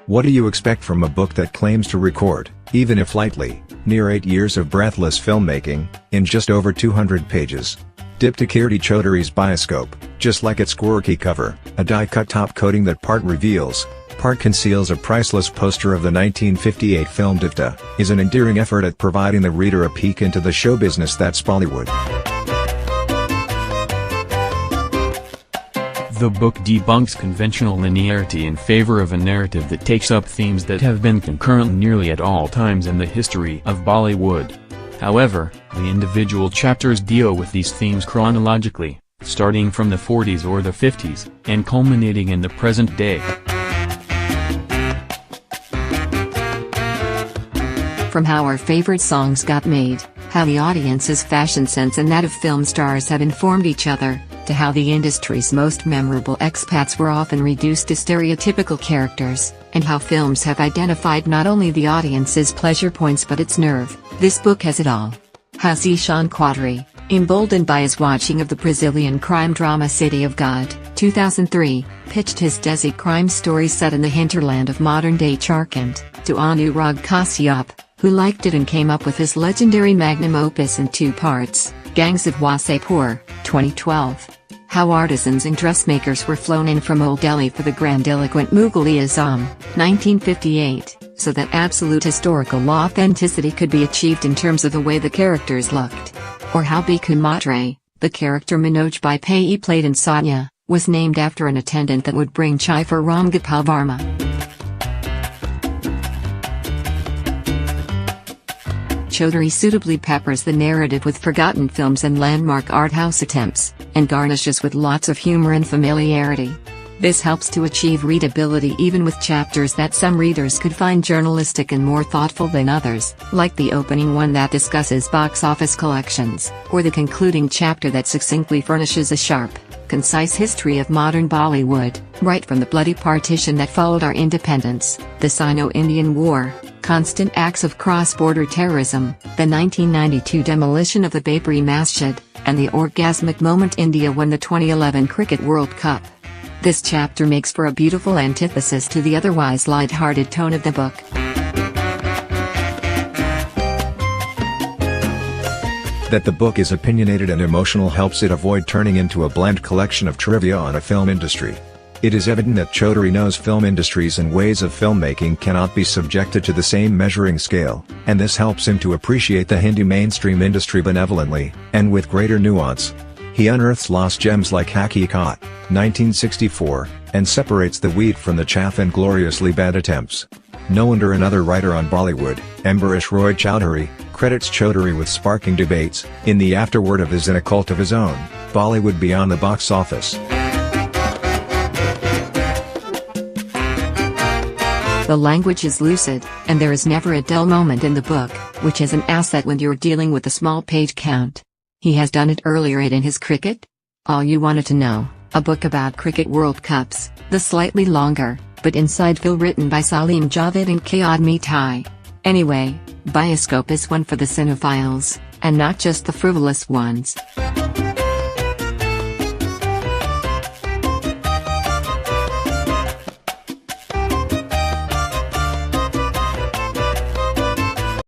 What do you expect from a book that claims to record, even if lightly, near 8 years of breathless filmmaking, in just over 200 pages? Diptakirti Chaudhuri's Bioscope, just like its quirky cover, a die-cut top coating that part reveals, part conceals a priceless poster of the 1958 film Dipta, is an endearing effort at providing the reader a peek into the show business that's Bollywood. The book debunks conventional linearity in favor of a narrative that takes up themes that have been concurrent nearly at all times in the history of Bollywood. However, the individual chapters deal with these themes chronologically, starting from the 40s or the 50s, and culminating in the present day. From how our favorite songs got made, how the audience's fashion sense and that of film stars have informed each other, to how the industry's most memorable expats were often reduced to stereotypical characters, and how films have identified not only the audience's pleasure points but its nerve, this book has it all. Hasishan Chaudhuri, emboldened by his watching of the Brazilian crime drama City of God, 2003, pitched his Desi crime story set in the hinterland of modern-day Jharkhand, to Anurag Kashyap, who liked it and came up with his legendary magnum opus in 2 parts, Gangs of Wasseypur, 2012. How artisans and dressmakers were flown in from Old Delhi for the grandiloquent Mughal-e-Azam, 1958, so that absolute historical authenticity could be achieved in terms of the way the characters looked. Or how Bhikkhu Matre, the character Manoj Bajpayee played in Sanya, was named after an attendant that would bring chai for Ram Gopal Varma. Chaudhuri suitably peppers the narrative with forgotten films and landmark art house attempts, and garnishes with lots of humor and familiarity. This helps to achieve readability even with chapters that some readers could find journalistic and more thoughtful than others, like the opening one that discusses box office collections, or the concluding chapter that succinctly furnishes a sharp, concise history of modern Bollywood, right from the bloody partition that followed our independence, the Sino-Indian War, constant acts of cross-border terrorism, the 1992 demolition of the Babri Masjid, and the orgasmic moment India won the 2011 Cricket World Cup. This chapter makes for a beautiful antithesis to the otherwise light-hearted tone of the book. That the book is opinionated and emotional helps it avoid turning into a bland collection of trivia on a film industry. It is evident that Chaudhuri knows film industries and ways of filmmaking cannot be subjected to the same measuring scale, and this helps him to appreciate the Hindi mainstream industry benevolently, and with greater nuance. He unearths lost gems like Hakikat, 1964, and separates the wheat from the chaff in gloriously bad attempts. No wonder another writer on Bollywood, Ambarish Roy Chaudhuri, credits Chaudhuri with sparking debates, in the afterword of his In a Cult of His Own, Bollywood Beyond the Box Office. The language is lucid, and there is never a dull moment in the book, which is an asset when you're dealing with a small page count. He has done it earlier in his Cricket? All You Wanted to Know, a book about cricket World Cups, the slightly longer, but insightful written by Salim Javed and Kayad Mithai. Anyway, Bioscope is one for the cinephiles, and not just the frivolous ones.